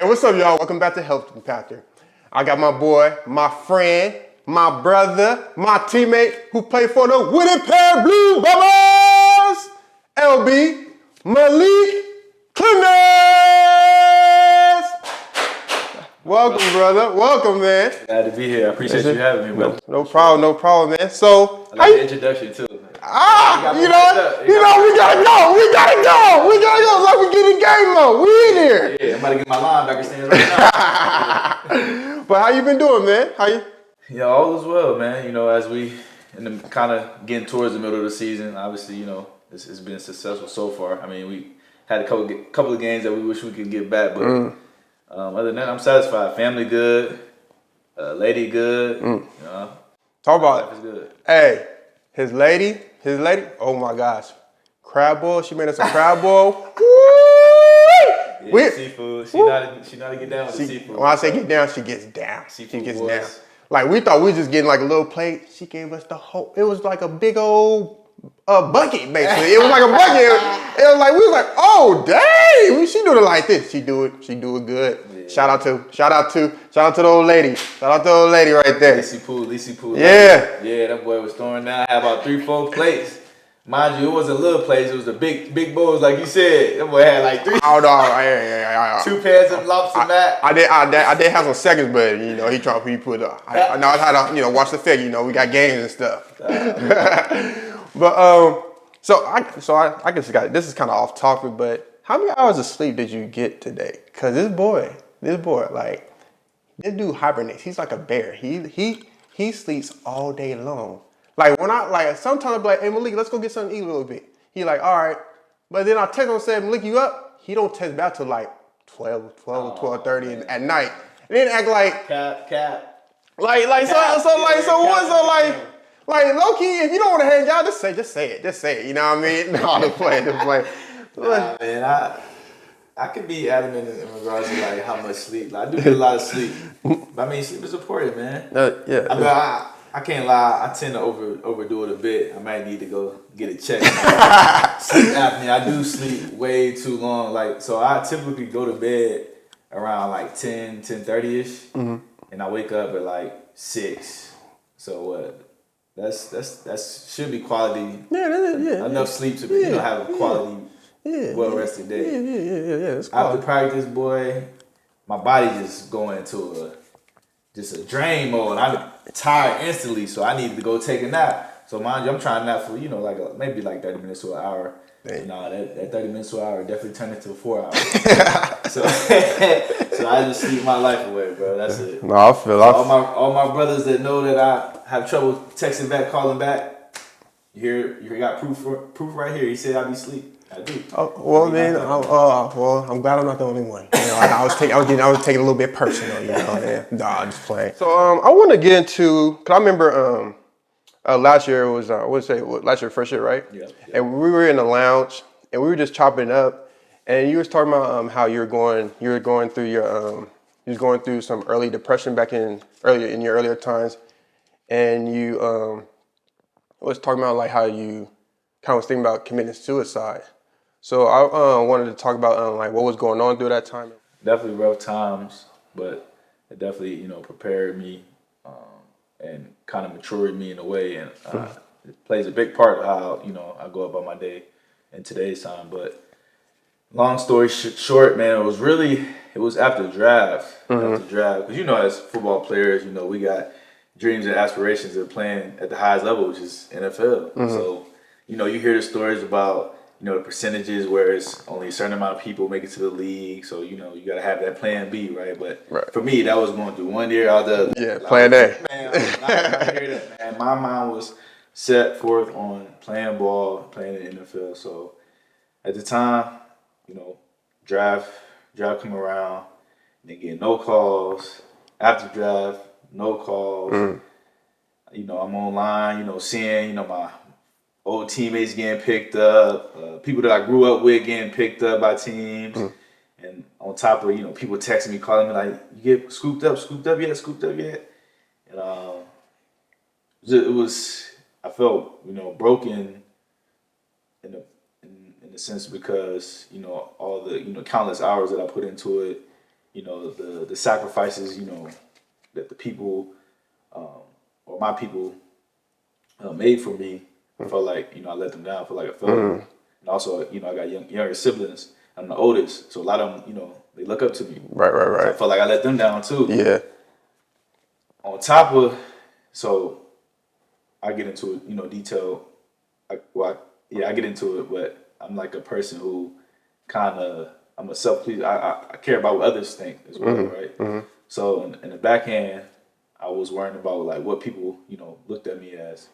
Hey, what's up, y'all? Welcome back to Health Impactor. I got my boy, my friend, my brother, my teammate who played for the Winnipeg Blue Bombers, LB, Malik, Clements. Welcome, brother. Welcome, man. Glad to be here. I appreciate you having me, brother. No problem, man. So, I like the introduction too. we gotta go. Like we get in game mode. We in here. Yeah, I'm about to get my linebacker stands right now. But how you been doing, man? How you? Yeah, all is well, man. As we kind of getting towards the middle of the season, obviously, it's been successful so far. I mean, we had a couple of games that we wish we could get back, but other than that, I'm satisfied. Family good, lady good. Talk about life is good. Hey, his lady. Oh my gosh, crab boil. She made us a crab boil. Yeah, seafood. She know how to get down with the seafood. When I say get down, she gets down. Seafood She gets boys. down. Like we thought we was just getting like a little plate. She gave us the whole. It was like a big old bucket, basically. It was like a bucket. It was like we was like, oh dang, she do it like this. She do it good. Yeah. Shout out to the old lady. Shout out to the old lady right there. Lacey Poo. Yeah. Yeah, that boy was throwing down. Had about 3-4 plates. Mind you, it wasn't little plates. It was the big bowls, like you said. That boy had like 3. Oh no, yeah. 2 pairs of lobster mat. I did have some seconds, but he tried to put up. I know how to watch the film. We got games and stuff. But so I guess this is kind of off topic, but how many hours of sleep did you get today? Cause this boy, like this dude hibernates. He's like a bear. He sleeps all day long. Like when sometimes I'm like, hey Malik, let's go get something to eat a little bit. He like, all right. But then I text him and say, Malik, you up? He don't text back till like 12:30 at night. And then act like Cap. Like low key, if you don't want to hang out, just say it. You know what I mean? No, just play. Nah, man, I could be adamant in regards to like how much sleep. Like, I do get a lot of sleep, but I mean, sleep is important, man. Yeah. I mean, I can't lie. I tend to overdo it a bit. I might need to go get it checked. Sleep apnea. I do sleep way too long. Like, so I typically go to bed around like 10:30ish, and I wake up at like 6. So what? That's should be quality. Yeah. Enough sleep to have a quality, well rested day. Yeah. It's After practice, boy, my body just going into a drain mode. I'm tired instantly, so I need to go take a nap. So mind you, I'm trying to nap for maybe like 30 minutes to an hour. Dang. That 30 minutes to an hour definitely turned into 4 hours. so I just sleep my life away, bro. That's it. No, I feel all my brothers that know that I have trouble texting back, calling back. You got proof right here. He said I be asleep. I do. Oh, well, man. I'm glad I'm not the only one. I was taking a little bit personal. Yeah. Nah, I'm just playing. So I want to get into, cause I remember last year was last year first year, right? Yeah. And we were in the lounge and we were just chopping it up, and you was talking about how you were going through some early depression in your earlier times, and you was talking about like how you kind of was thinking about committing suicide. So I wanted to talk about like what was going on through that time. Definitely rough times, but it definitely prepared me and kind of matured me in a way, and it plays a big part of how I go about my day in today's time. But long story short, man, it was after the draft. After the draft, because as football players, we got dreams and aspirations of playing at the highest level, which is NFL. So you hear the stories about the percentages where it's only a certain amount of people make it to the league. So you got to have that plan B, right? But for me, that was going through one ear out the other. Yeah, plan A. Man, I was not gonna hear that, man. My mind was set forth on playing ball, playing in the NFL. So at the time, draft come around, they get no calls. After draft, no calls. I'm online, seeing, my old teammates getting picked up, people that I grew up with getting picked up by teams. And on top of, people texting me, calling me like, you get scooped up yet? And I felt, broken in the sense because, all the, countless hours that I put into it, you know, the sacrifices, you know, that the people or my people made for me. I felt like, you know, I let them down. I feel like I failed. And also, you know, I got younger siblings. I'm the oldest, so a lot of them, you know, they look up to me. Right. So I felt like I let them down too. Yeah. On top of, so I get into it, you know, detail. I get into it, but I'm like a person who I'm a self-pleaser. I care about what others think as well, right? So in the backhand, I was worrying about like what people, you know, looked at me as.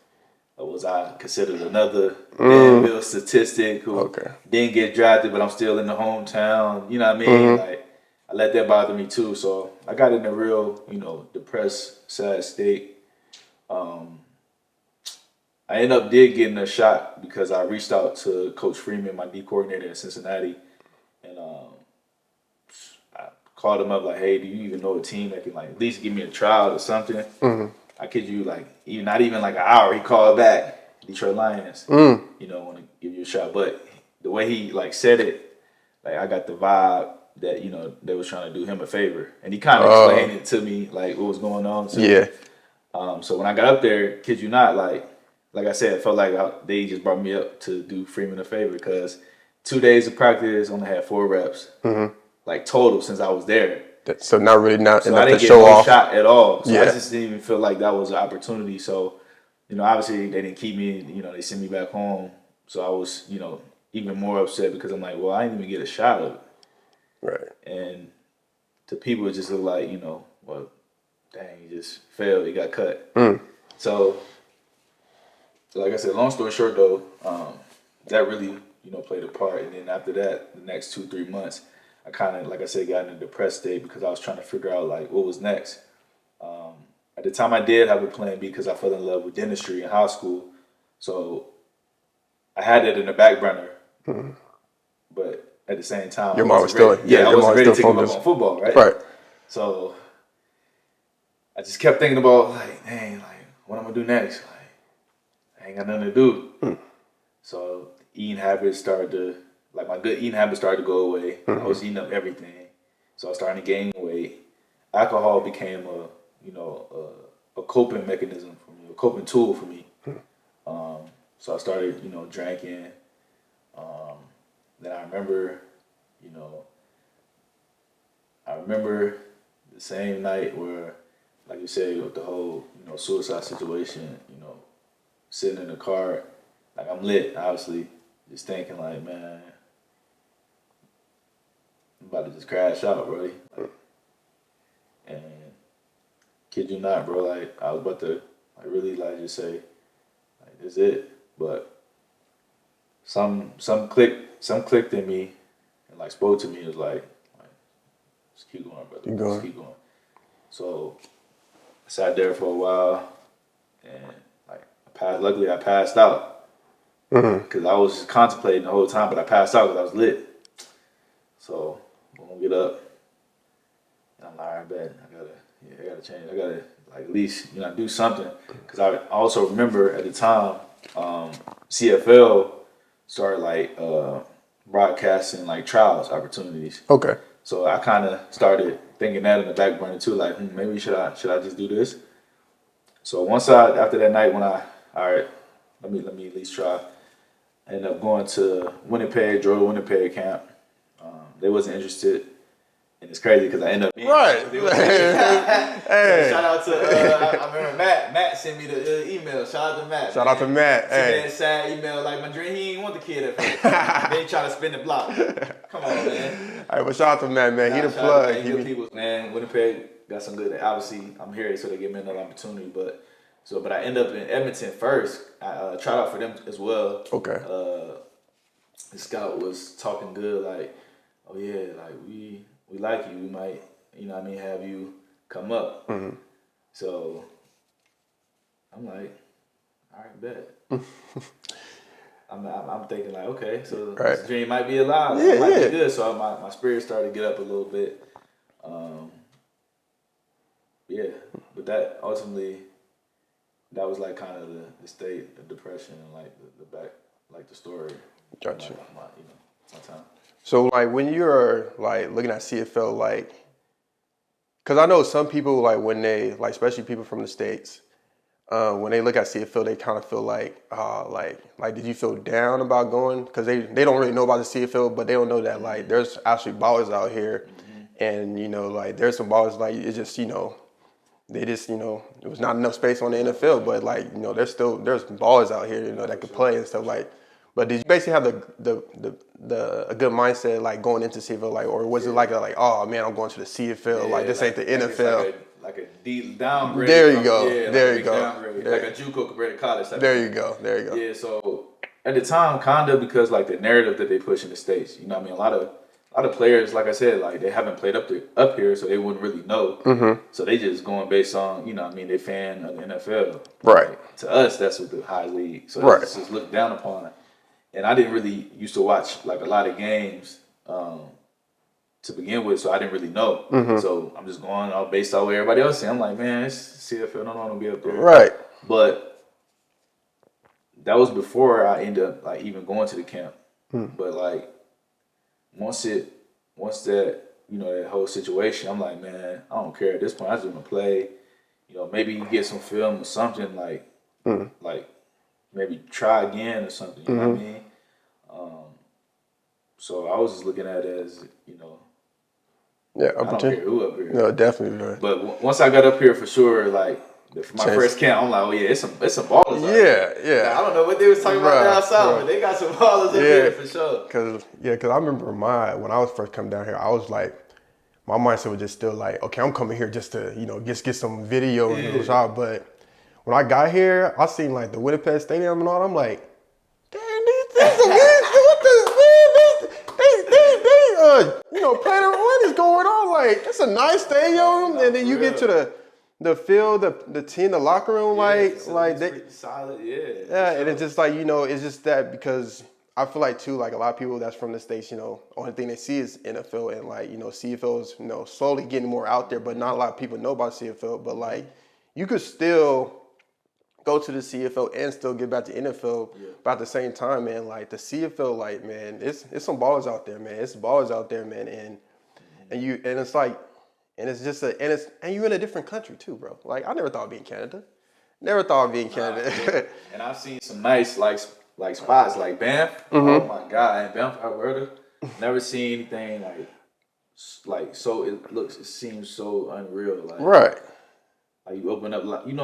Was I considered another Danville statistic who didn't get drafted, but I'm still in the hometown? You know what I mean? Like, I let that bother me too. So I got in a real, you know, depressed, sad state. I ended up getting a shot because I reached out to Coach Freeman, my D coordinator in Cincinnati, and I called him up like, "Hey, do you even know a team that can like at least give me a trial or something?" I kid you, like not even like an hour. He called back, Detroit Lions. You know, want to give you a shot, but the way he like said it, like I got the vibe that you know they was trying to do him a favor, and he kind of explained it to me like what was going on. Yeah. So when I got up there, kid you not, like I said, it felt like they just brought me up to do Freeman a favor because 2 days of practice, only had 4 reps, like total since I was there. So not really not So enough I didn't to get show no off. shot at all. So Yeah. I just didn't even feel like that was an opportunity. So, you know, obviously they didn't keep me, you know, they sent me back home. So I was, you know, even more upset because I'm like, well, I didn't even get a shot of it. Right. And to people, it just looked like, you know, well, dang, he just failed. He got cut. So, like I said, long story short, though, that really, you know, played a part. And then after that, the next 2-3 months, I kind of, like I said, got in a depressed state because I was trying to figure out, like, what was next. At the time, I did have a plan B because I fell in love with dentistry in high school. So I had it in the back burner. But at the same time, Your I mom wasn't was ready. still, yeah, I your wasn't mom was ready still to give up focused. on football, right? Right. So I just kept thinking about, like, dang, like, what I'm going to do next? Like, I ain't got nothing to do. So eating habits started to, like my good eating habits started to go away. I was eating up everything. So I started to gain weight. Alcohol became a coping mechanism for me, a coping tool for me. So I started, you know, drinking. Then I remember, you know, the same night where, like you said, with the whole, you know, suicide situation, you know, sitting in the car, like I'm lit, obviously, just thinking like, man, I'm about to just crash out, bro. Like, and kid you not, bro, like I was about to like really like just say, like this is it. But some clicked in me and like spoke to me. It was like just keep going, brother. Keep going. Just keep going. So I sat there for a while and like luckily I passed out. Because I was just contemplating the whole time, but I passed out because I was lit. So I'm gonna get up. And I'm like, all right, bet. I gotta change. I gotta like at least, you know, do something. Because I also remember at the time, CFL started like broadcasting like trials opportunities. Okay. So I kind of started thinking that in the back burner too, like maybe should I just do this? So after that night when all right, let me at least try. I ended up going to Winnipeg, drove to Winnipeg camp. They wasn't interested, and it's crazy because I ended up being Right. Hey. So shout out to I remember Matt sent me the email. Shout out to Matt. Shout out to Matt. Sent me Hey. that sad email like my dream. He didn't want the kid at first. They trying to spin the block. Come on, man. All right, well, shout out to Matt, man. He the Shout plug. out to good people, man. Winnipeg got some good. Obviously, I'm here, so they give me another opportunity, but I end up in Edmonton first. I tried out for them as well. Okay. The scout was talking good, like, oh yeah, like we like you. We might, you know what I mean, have you come up. So I'm like, all right, bet. I'm thinking like, okay, so this dream might be alive. It might be good. So my spirit started to get up a little bit. But that ultimately, that was like kind of the state of depression and like the back, like the story. Gotcha. My time. So like when you're like looking at CFL, like Because I know some people, like, when they, like, especially people from the States, when they look at CFL, they kind of feel like, did you feel down about going? Because they don't really know about the CFL, but they don't know that, like, there's actually ballers out here. And, you know, like, there's some ballers, like, it's just, you know, they just, you know, there was not enough space on the NFL, but, like, you know, there's ballers out here, you know, that could play and stuff, like. But did you basically have a good mindset, like, going into CFL, like, or was it like oh man, I'm going to the CFL, like, this ain't the NFL? Like a deep downgrade. There you go. Yeah, there like you go. Downgrade, like a JUCO compared to college. There you go. There you go. Yeah. So at the time, kind of because like the narrative that they push in the States, you know what I mean? A lot of players, like I said, like they haven't played up here, so they wouldn't really know. Mm-hmm. So they just going based on, you know what I mean, they fan of the NFL. Right. Like, to us, that's what the high league. So right. It's just looked down upon. And I didn't really used to watch like a lot of games to begin with, so I didn't really know. Mm-hmm. So I'm just going all based on what everybody else saying. I'm like, man, it's CFL, I don't want to be up there. Right. But that was before I ended up like even going to the camp. But like once that you know that whole situation, I'm like, man, I don't care at this point. I just want to play. You know, maybe you get some film or something like maybe try again or something. You know what I mean? So I was just looking at it as, you know, yeah, I don't care who up here. No, definitely. Right. But once I got up here for sure, like for my first camp, I'm like, oh yeah, it's some ballers. Yeah. Like, I don't know what they was talking about down south, but they got some ballers up here for sure. Cause I remember when I was first coming down here, I was like, my mindset was just still like, okay, I'm coming here just to, you know, just get some video and those out. But when I got here, I seen like the Winnipeg Stadium and all. I'm like, damn, you know, playing what is going on? Like, it's a nice stadium, and then you get to the field, the team, the locker room, like they solid, and it's just like, you know, it's just that because I feel like too, like a lot of people that's from the States, you know, only thing they see is NFL, and like, you know, CFL is, you know, slowly getting more out there, but not a lot of people know about CFL. But like, you could still go to the CFL and still get back to NFL, but at the same time, man, like the CFL, like, man, it's some ballers out there, man. It's ballers out there, man, and it's like, and it's just and you're in a different country too, bro. Like, I never thought I'd be in Canada. Never thought I'd be in Canada. And I've seen some nice like spots like Banff. Oh my God, and Banff, Alberta. Never seen anything like so. It seems so unreal. Like, right. Like you open up, you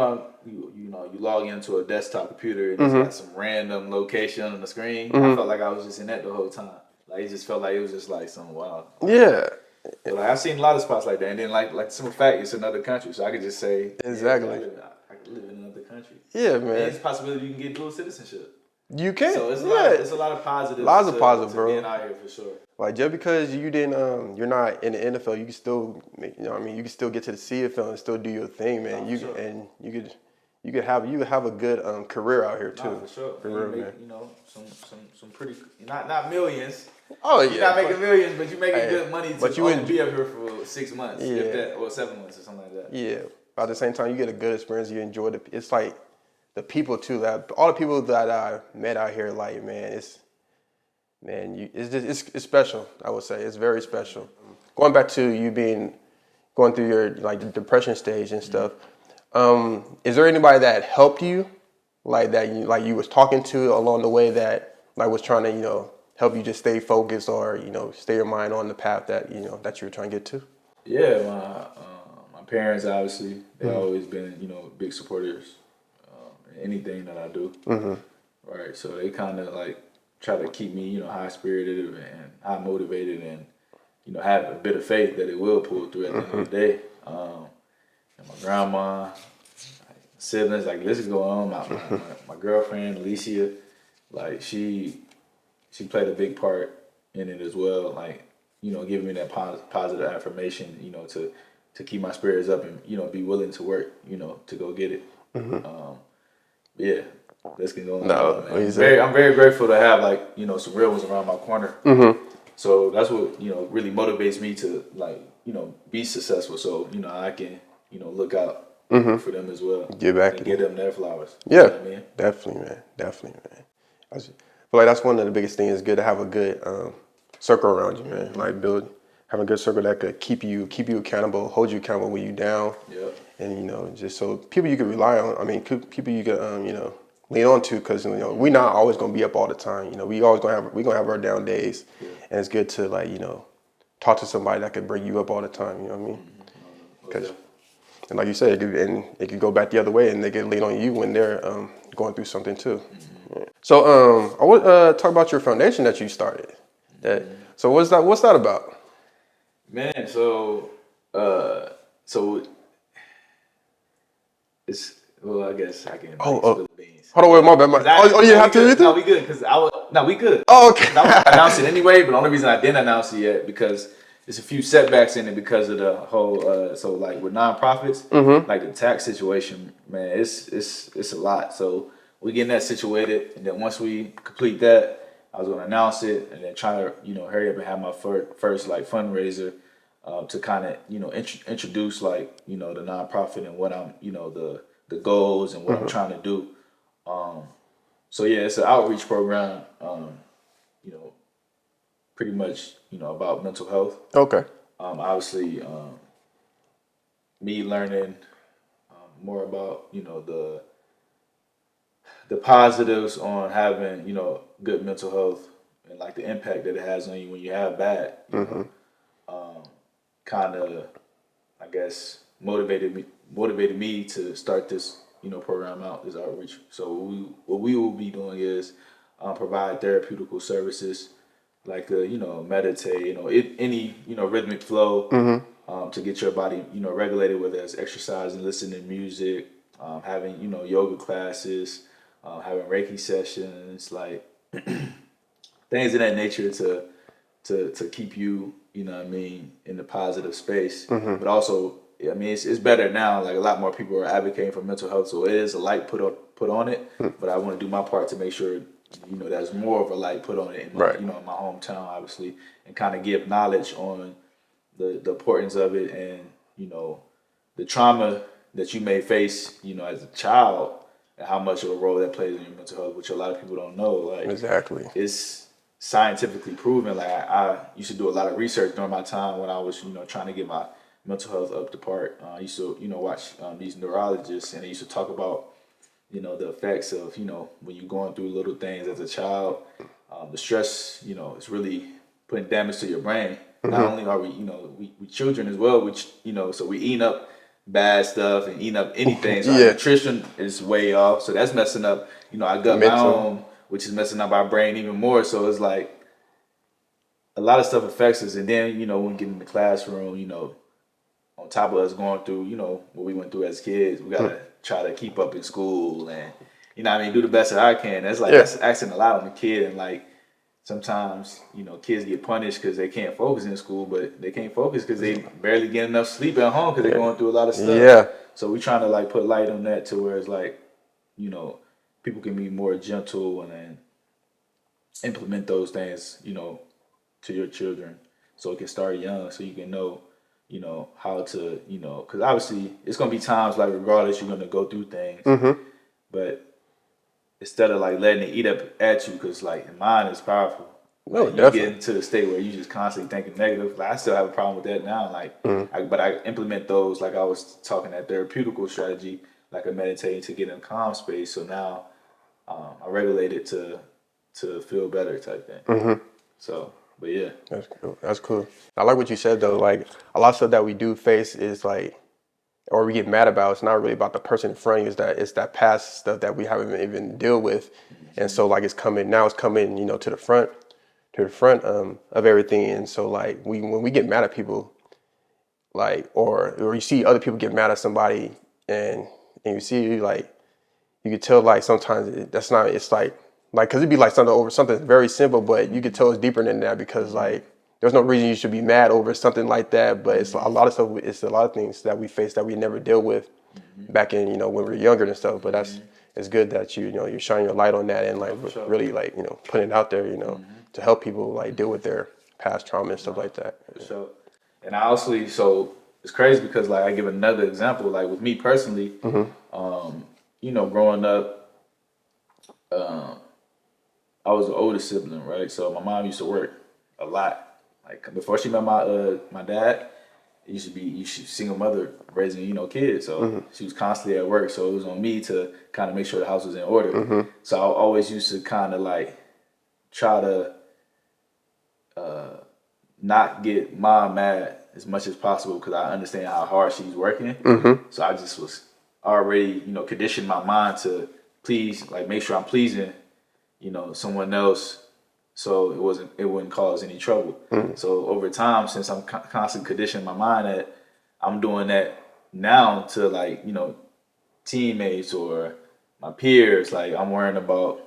log into a desktop computer and it's got some random location on the screen. I felt like I was just in that the whole time. Like it just felt like it was just like some wild. Yeah. But like I've seen a lot of spots like that, and then like the simple fact it's another country, so I could just say exactly. Yeah, I could live in another country. Yeah, man. And it's a possibility you can get dual citizenship. You can. So it's a lot of positives. Lots of positives, bro. Being out here for sure. Like just because you didn't, you're not in the NFL, you can still, you know what I mean, you can still get to the CFL and still do your thing, man. You could have a good career out here too. Nah, for sure. For real, man. You know, some pretty not millions. Oh yeah. You're not making millions, but you're making good money but you only be up here for 6 months, or 7 months or something like that. Yeah. But at the same time, you get a good experience. You enjoy it's like the people too. That all the people that I met out here, like, man, it's special. I would say it's very special. Going back to you going through your like the depression stage and stuff. Is there anybody that helped you, like that you was talking to along the way that like was trying to help you just stay focused or stay your mind on the path that that you were trying to get to? Yeah, my parents obviously they've always been big supporters in anything that I do. Right, so they kind of like try to keep me high spirited and high motivated and have a bit of faith that it will pull through at the end of the day. And my grandma, siblings, like this is going on. My girlfriend Alicia, like she played a big part in it as well. Like giving me that positive affirmation, to keep my spirits up and be willing to work, to go get it. Yeah, this can go on. No, I'm very grateful to have some real ones around my corner. So that's what really motivates me to be successful. So I can look out for them as well. Give back and give them their flowers. Yeah, you know what I mean? Definitely, man. I feel like that's one of the biggest things. It's good to have a good circle around you, man. Like having a good circle that could keep you accountable, hold you accountable when you down. Yep. And just so people you can rely on. I mean, people you can lean on to, because we're not always gonna be up all the time. We always gonna have our down days, and it's good to talk to somebody that could bring you up all the time. You know what I mean? Because and like you said, it could go back the other way, and they can lean on you when they're going through something too. Yeah. So I want to talk about your foundation that you started. So what's that about? Man, so it's, well, I guess I can spill the beans. Hold on, wait, my bad. You have to? No, we good, because we good. Oh, okay. I was announce it anyway, but the only reason I didn't announce it yet because there's a few setbacks in it because of the whole. So like with nonprofits, like the tax situation, man, it's a lot. So we getting that situated, and then once we complete that, I was gonna announce it, and then try to hurry up and have my first like fundraiser to kind of introduce the nonprofit and what I'm the goals and what I'm trying to do. So yeah, it's an outreach program. Pretty much about mental health. Okay. Obviously, me learning more about the positives on having good mental health and like the impact that it has on you when you have bad. Kind of, I guess, motivated me to start this program out, this outreach. So what we will be doing is provide therapeutical services like meditate, any rhythmic flow to get your body regulated, whether it's exercising, listening to music, having yoga classes, having Reiki sessions, like things of that nature to keep you in the positive space. But also, I mean, it's better now. Like a lot more people are advocating for mental health, so it is a light put on it. But I want to do my part to make sure there's more of a light put on it in my, in my hometown, obviously, and kind of give knowledge on the importance of it and the trauma that you may face as a child and how much of a role that plays in your mental health, which a lot of people don't know. Like exactly, it's scientifically proven. Like I used to do a lot of research during my time when I was trying to get my mental health up to part. I used to watch these neurologists, and they used to talk about the effects of when you're going through little things as a child. The stress is really putting damage to your brain. Not only are we children as well, which so we eating up bad stuff and eating up anything. So our nutrition is way off. So that's messing up our gut biome, which is messing up our brain even more. So it's like a lot of stuff affects us. And then when we get in the classroom, on top of us going through what we went through as kids, we gotta try to keep up in school and do the best that I can. That's asking a lot on the kid, and like sometimes kids get punished because they can't focus in school, but they can't focus because they barely get enough sleep at home because they're going through a lot of stuff. So we trying to like put light on that to where it's like people can be more gentle and then implement those things to your children, so it can start young, so you can know how to because obviously it's gonna be times like regardless you're gonna go through things, but instead of like letting it eat up at you, because like your mind is powerful. No, like, you get into the state where you just constantly thinking negative. Like I still have a problem with that now. Like, but I implement those. Like I was talking that therapeutical strategy, like a meditating to get in a calm space. So now I regulate it to feel better type thing. So, but yeah, that's cool. That's cool. I like what you said though. Like a lot of stuff that we do face is like, or we get mad about, it's not really about the person in front of you. It's that past stuff that we haven't even deal with, and so like it's coming to the front of everything. And so like when we get mad at people, like or you see other people get mad at somebody, and you see like you could tell like sometimes that's not. It's like because it'd be like something very simple, but you could tell it's deeper than that, because like there's no reason you should be mad over something like that. But it's a lot of stuff. It's a lot of things that we face that we never dealt with back in when we were younger and stuff. But it's good that you're shining your light on that and like really like putting it out there to help people like deal with their past trauma and stuff like that. For sure. And I also so it's crazy because like I give another example, like with me personally, growing up, I was the oldest sibling, right? So my mom used to work a lot. Like before she met my dad, it used to be you should single mother raising kids, so she was constantly at work. So it was on me to kind of make sure the house was in order. So I always used to kind of like try to not get mom mad as much as possible because I understand how hard she's working. So I just was already conditioned my mind to please like make sure I'm pleasing someone else. So it wouldn't cause any trouble. So over time, since I'm constantly conditioning my mind that I'm doing that now to like, teammates or my peers, like I'm worrying about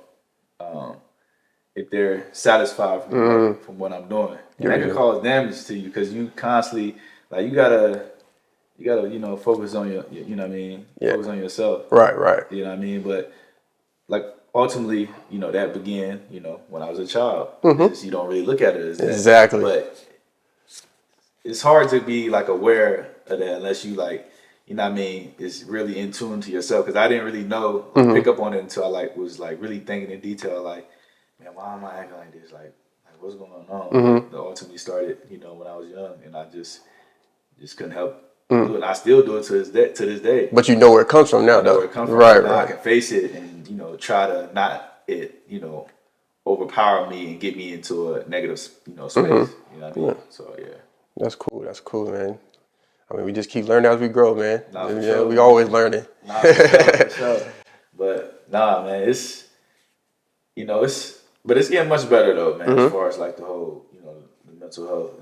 if they're satisfied from what I'm doing. And that could cause damage to you because you constantly like you gotta focus on your focus on yourself. Right. You know what I mean? But like ultimately, that began, when I was a child. You don't really look at it as that. Exactly. But it's hard to be like aware of that unless you like, is really in tune to yourself. Because I didn't really know, pick up on it until I like was like really thinking in detail. Like, man, why am I acting like this? Like what's going on? It ultimately started, when I was young, and I just couldn't help. Do it. I still do it to this day. But you know where it comes from now, though. Where it comes from. Right. I can face it and try to not overpower me and get me into a negative space. You know what I mean? So yeah. That's cool, man. I mean, we just keep learning as we grow, man. Sure, we always learning. For sure. But man, it's but it's getting much better though, man. As far as like the whole the mental health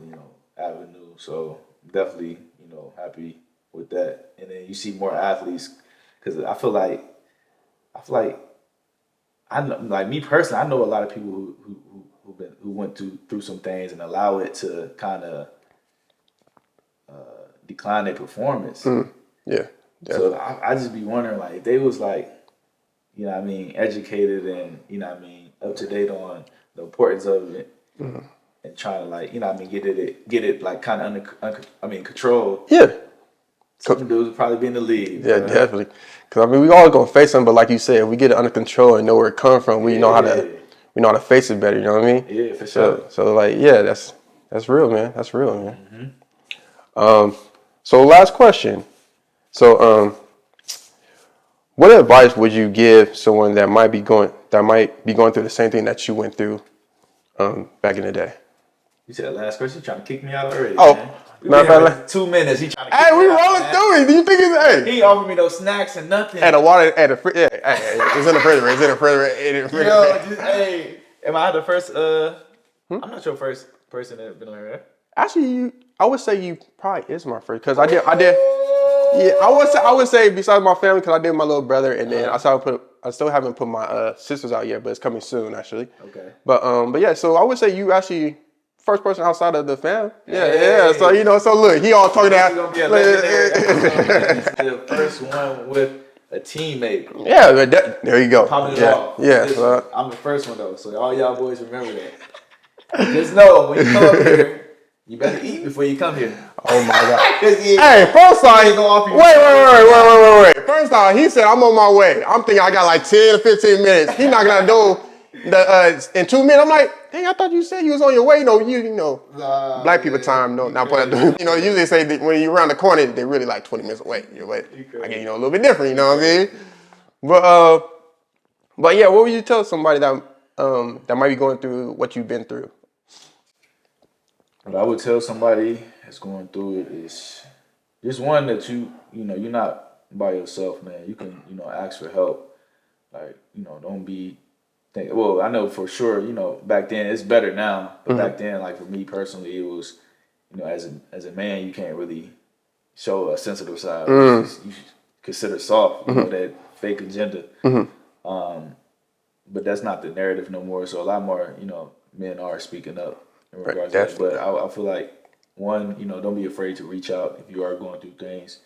avenue. So definitely happy with that. And then you see more athletes because I feel like I know, like me personally, I know a lot of people who went through some things and allow it to kind of decline their performance. Yeah. Definitely. So I just be wondering like if they was like educated and up to date on the importance of it and trying to like get it like kind of under control. Yeah. Some dudes would probably be in the league. Yeah, definitely. Because we always gonna face them, but like you said, if we get it under control and know where it comes from, we know how to face it better. You know what I mean? Yeah, for sure. So like, yeah, that's real, man. That's real, man. So last question. So what advice would you give someone that might be going through the same thing that you went through back in the day? You said last question. You trying to kick me out already? Oh. Man. Like 2 minutes. He trying to. Hey, we rolling through it. Do you think it's He offered me those snacks and nothing. And the water at the fridge. Yeah, it's in the refrigerator. Yo, am I the first? I'm not your first person that's been on here. Actually, I would say you probably is my first because I did. Yeah, I would say besides my family because I did my little brother and then I still haven't put my sisters out yet, but it's coming soon actually. Okay. But yeah, so I would say you actually. First person outside of the fam. Yeah. So so look, he all talking that. Gonna be a legendary the first one with a teammate. Yeah, there you go. Yeah. I'm the first one though, so all y'all boys remember that. Just know when you come up here, you better eat before you come here. Oh my God. Hey, first off, wait. First off, he said I'm on my way. I'm thinking I got like 10 or 15 minutes. He knocking on the door. In 2 minutes, I'm like, dang, I thought you said you was on your way. Black people time, not put that. Usually they say that when you're around the corner, they're really like 20 minutes away. I get a little bit different. You know what I mean? But yeah, what would you tell somebody that might be going through what you've been through? What I would tell somebody that's going through it is just one that you're not by yourself, man. You can ask for help. Like don't be. Well, I know for sure, back then it's better now. But back then, like for me personally, it was, as a man, you can't really show a sensitive side. You consider soft, that fake agenda. But that's not the narrative no more. So a lot more, men are speaking up in regards to that. But I feel like one, don't be afraid to reach out if you are going through things,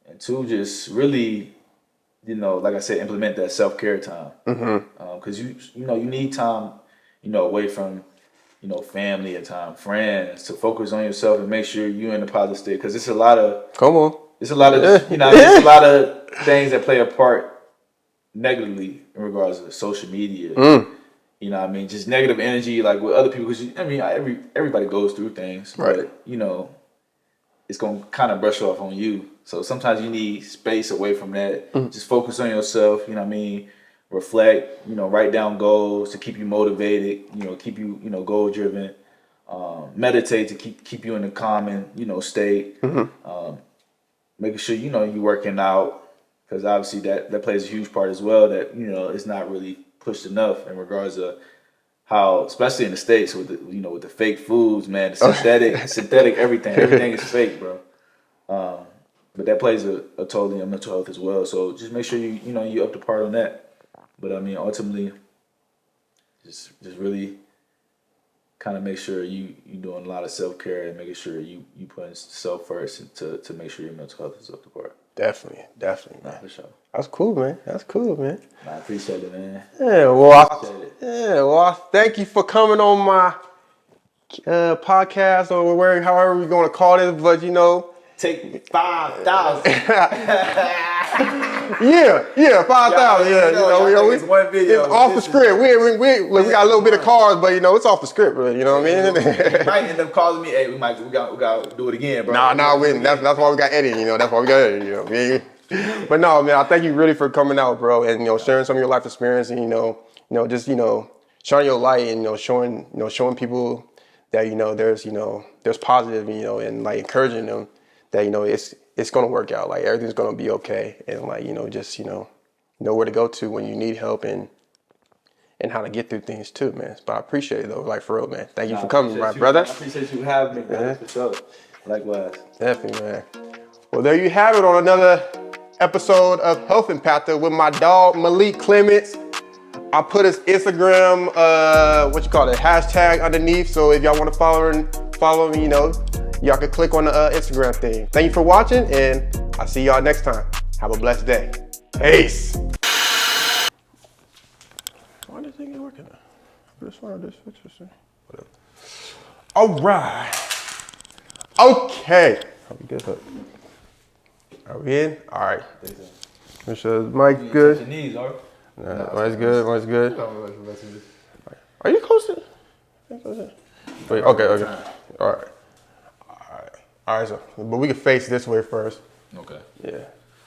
and two, just really. Like I said, implement that self-care time. Because you need time, away from, family at time, friends, to focus on yourself and make sure you're in a positive state. Because it's a lot of it's a lot of it's a lot of things that play a part negatively in regards to social media. you know what I mean, just negative energy like with other people. Because I mean, everybody goes through things, Right. but you know, it's gonna kind of brush off on you. So sometimes you need space away from that. Just focus on yourself. You know what I mean. Reflect. You know, write down goals to keep you motivated. You know, keep you goal driven. Meditate to keep you in a calming state. Making sure you working out, because obviously that plays a huge part as well. That it's not really pushed enough in regards to how, especially in the States with with the fake foods, man, the synthetic everything is fake, bro. But that plays a toll in your mental health as well. So just make sure you up to part on that. But I mean, ultimately, just really kind of make sure you doing a lot of self-care and making sure you putting self first to make sure your mental health is up to par. Definitely, man. Nah, for sure. That's cool, man. I appreciate it, man. Yeah, well, I thank you for coming on my podcast or however we're gonna call this, but Take 5,000. Yeah, 5,000. Yeah, it's one video. It's off the script. We got a little bit of cars, but it's off the script. You know what I mean? You might end up calling me. Hey, we got to do it again, bro. Nah, that's why we got editing. That's why we got editing. You know what I mean? But no, man, I thank you really for coming out, bro, and sharing some of your life experience, and just shining your light, and showing people that there's positive, and like encouraging them that it's gonna work out, like everything's gonna be okay, and like just know where to go to when you need help, and how to get through things too, man. But I appreciate it though, like for real, man. Thank you for coming, my brother. I appreciate you having me, brother, for sure. Likewise. Definitely, man. Well, there you have it on another episode of Health Impactor with my dog Malik Clements. I put his Instagram, hashtag underneath. So if y'all want to follow me, y'all can click on the Instagram thing. Thank you for watching, and I'll see y'all next time. Have a blessed day. Peace. Why this thing ain't working? Whatever. All right. Okay. Are we good? Are we in? All right. Make sure the mic good. Your knees, all right? Mic's good. Are you close to? Wait, okay. All right. So, but we can face this way first. Okay. Yeah.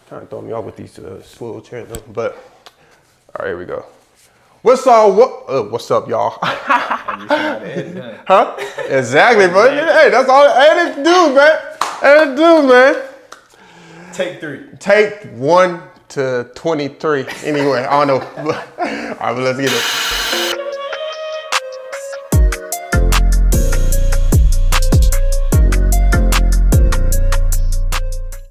Kind of throw me off with these swivel chairs, though. But all right, here we go. What's up, y'all? Huh? Exactly, bro. Hey, that's all. Hey, this dude, man. Take 3. Take 1 to 23. Anyway, I don't know. All right, but let's get it.